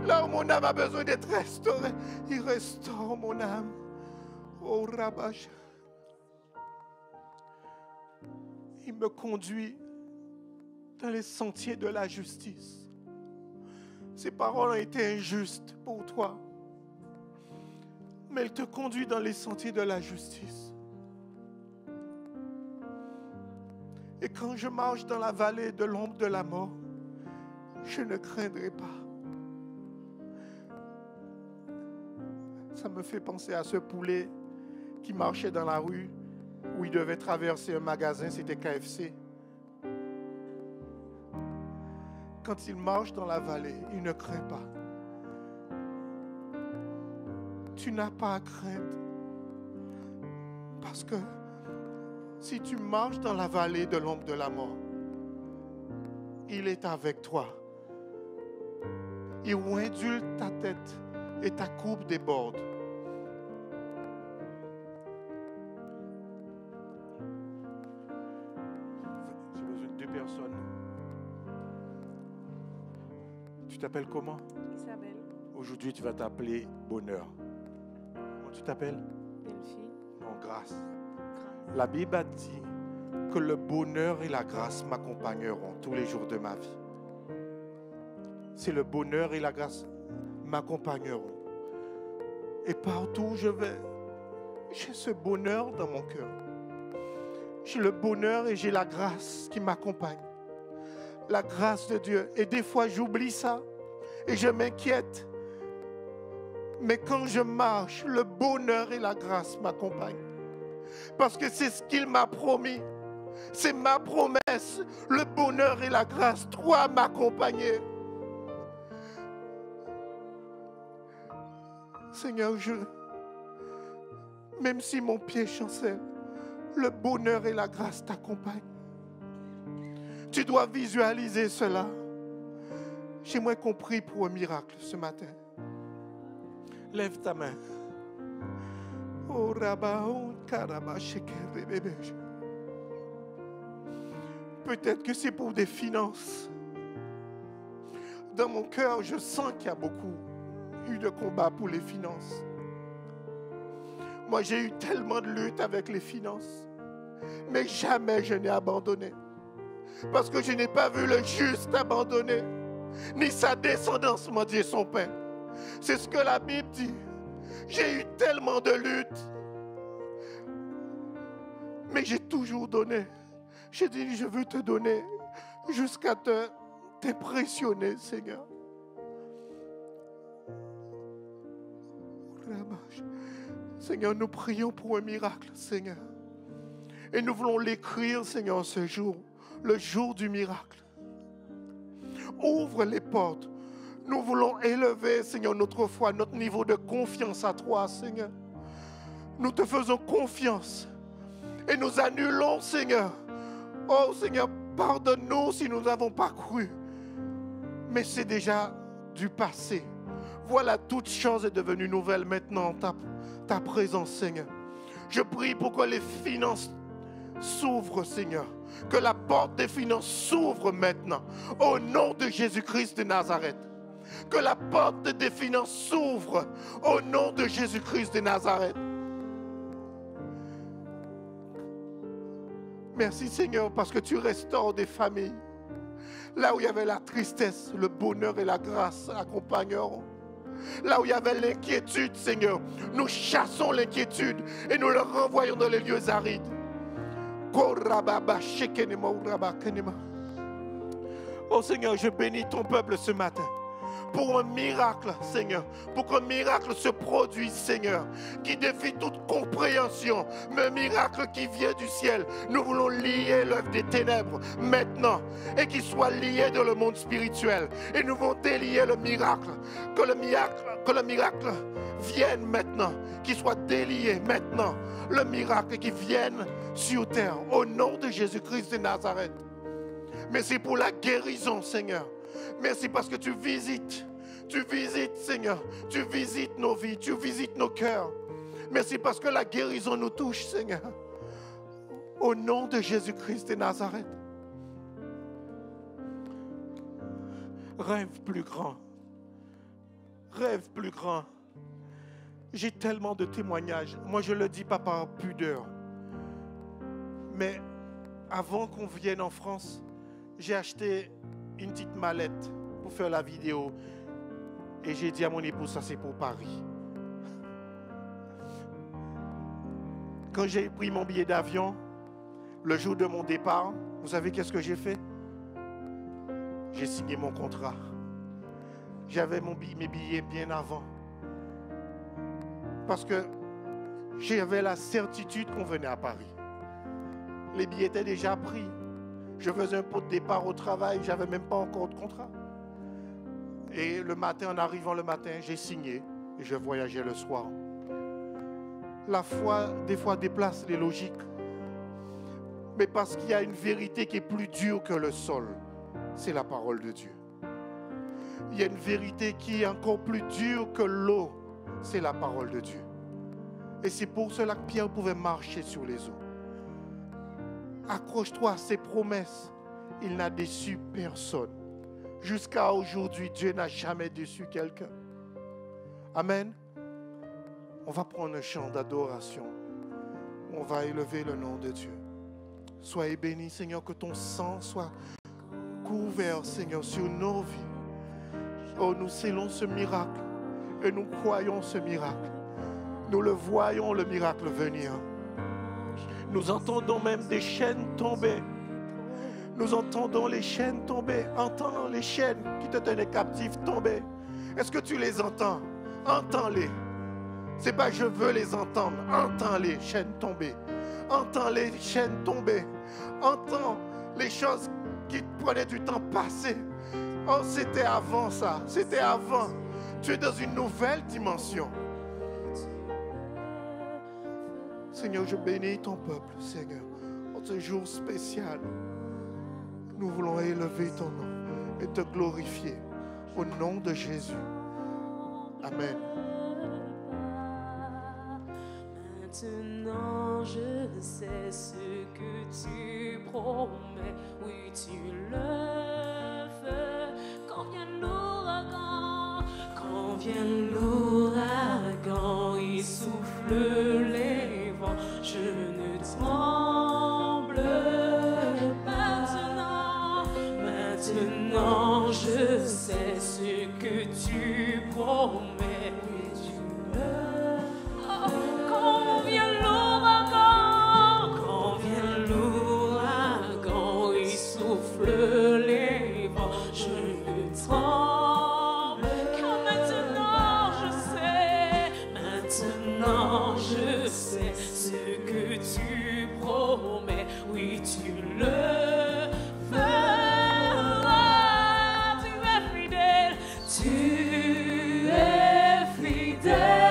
Là où mon âme a besoin d'être restaurée, il restaure mon âme. Oh Rabash. Il me conduit dans les sentiers de la justice. Ces paroles ont été injustes pour toi, mais il te conduit dans les sentiers de la justice. Et quand je marche dans la vallée de l'ombre de la mort, je ne craindrai pas. Ça me fait penser à ce poulet qui marchait dans la rue où il devait traverser un magasin, c'était KFC. Quand il marche dans la vallée, il ne craint pas. Tu n'as pas à craindre. Parce que si tu marches dans la vallée de l'ombre de la mort, il est avec toi. Il ondule ta tête et ta coupe déborde. J'ai besoin de 2 personnes. Tu t'appelles comment? Isabelle. Aujourd'hui, tu vas t'appeler Bonheur. Comment tu t'appelles? Delphine. Non, Grâce. La Bible a dit que le bonheur et la grâce m'accompagneront tous les jours de ma vie. C'est le bonheur et la grâce m'accompagneront. Et partout où je vais, j'ai ce bonheur dans mon cœur. J'ai le bonheur et j'ai la grâce qui m'accompagne. La grâce de Dieu. Et des fois, j'oublie ça et je m'inquiète. Mais quand je marche, le bonheur et la grâce m'accompagnent. Parce que c'est ce qu'il m'a promis. C'est ma promesse. Le bonheur et la grâce doivent m'accompagner. Seigneur, même si mon pied chancelle, le bonheur et la grâce t'accompagnent. Tu dois visualiser cela. J'aimerais qu'on prie pour un miracle ce matin. Lève ta main. Oh, peut-être que c'est pour des finances. Dans mon cœur, je sens qu'il y a beaucoup eu de combats pour les finances. Moi, j'ai eu tellement de luttes avec les finances. Mais jamais je n'ai abandonné. Parce que je n'ai pas vu le juste abandonner, ni sa descendance mendier son pain. C'est ce que la Bible dit. J'ai eu tellement de luttes. Mais j'ai toujours donné. J'ai dit, je veux te donner jusqu'à t'impressionner, Seigneur. Seigneur, nous prions pour un miracle, Seigneur. Et nous voulons l'écrire, Seigneur, ce jour, le jour du miracle. Ouvre les portes. Nous voulons élever, Seigneur, notre foi, notre niveau de confiance à toi, Seigneur. Nous te faisons confiance et nous annulons, Seigneur. Oh, Seigneur, pardonne-nous si nous n'avons pas cru. Mais c'est déjà du passé. Voilà, toute chose est devenue nouvelle maintenant en ta présence, Seigneur. Je prie pour que les finances s'ouvrent, Seigneur. Que la porte des finances s'ouvre maintenant. Au nom de Jésus-Christ de Nazareth. Que la porte des finances s'ouvre. Au nom de Jésus-Christ de Nazareth. Merci, Seigneur, parce que tu restaures des familles. Là où il y avait la tristesse, le bonheur et la grâce accompagneront. Là où il y avait l'inquiétude, Seigneur, nous chassons l'inquiétude et nous le renvoyons dans les lieux arides. Oh Seigneur, je bénis ton peuple ce matin pour un miracle, Seigneur, pour qu'un miracle se produise, Seigneur, qui défie toute compréhension, mais un miracle qui vient du ciel. Nous voulons lier l'œuvre des ténèbres maintenant et qu'il soit lié dans le monde spirituel. Et nous voulons délier le miracle, que le miracle vienne maintenant, qu'il soit délié maintenant, le miracle qui vienne sur terre, au nom de Jésus-Christ de Nazareth. Merci pour la guérison, Seigneur. Merci parce que tu visites, Seigneur. Tu visites nos vies, tu visites nos cœurs. Merci parce que la guérison nous touche, Seigneur. Au nom de Jésus-Christ de Nazareth. Rêve plus grand. Rêve plus grand. J'ai tellement de témoignages. Moi, je ne le dis pas par pudeur. Mais avant qu'on vienne en France, j'ai acheté une petite mallette pour faire la vidéo. Et j'ai dit à mon épouse, ça c'est pour Paris. Quand j'ai pris mon billet d'avion, le jour de mon départ, vous savez qu'est-ce que j'ai fait? J'ai signé mon contrat. J'avais mes billets bien avant. Parce que j'avais la certitude qu'on venait à Paris. Les billets étaient déjà pris. Je faisais un pot de départ au travail, je n'avais même pas encore de contrat. Et le matin, en arrivant le matin, j'ai signé et je voyageais le soir. La foi, des fois, déplace les logiques. Mais parce qu'il y a une vérité qui est plus dure que le sol, c'est la parole de Dieu. Il y a une vérité qui est encore plus dure que l'eau, c'est la parole de Dieu. Et c'est pour cela que Pierre pouvait marcher sur les eaux. Accroche-toi à ses promesses. Il n'a déçu personne. Jusqu'à aujourd'hui, Dieu n'a jamais déçu quelqu'un. Amen. On va prendre un chant d'adoration. On va élever le nom de Dieu. Soyez bénis, Seigneur, que ton sang soit couvert, Seigneur, sur nos vies. Oh, nous scellons ce miracle et nous croyons ce miracle. Nous le voyons, le miracle venir. Nous entendons même des chaînes tomber. Nous entendons les chaînes tomber. Entends les chaînes qui te tenaient captif tomber. Est-ce que tu les entends? Entends-les. C'est pas je veux les entendre. Entends les chaînes tomber. Entends les chaînes tomber. Entends les choses qui te prenaient du temps passer. Oh, c'était avant ça. C'était avant. Tu es dans une nouvelle dimension. Seigneur, je bénis ton peuple, Seigneur. En ce jour spécial, nous voulons élever ton nom et te glorifier. Au nom de Jésus. Amen. Maintenant, je sais ce que tu promets. Oui, tu le fais. Quand vient l'ouragan, il souffle les vents. Je ne tremble maintenant, je sais ce que tu promets. Oui, tu le fais. Quand vient l'ouragan, il souffle les vents. Je ne tremble, car maintenant je sais ce que tu promets. Oui, tu le feras. Tu es fidèle.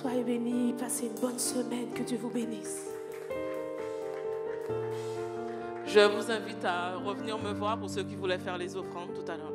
Soyez bénis, passez une bonne semaine, que Dieu vous bénisse. Je vous invite à revenir me voir pour ceux qui voulaient faire les offrandes tout à l'heure.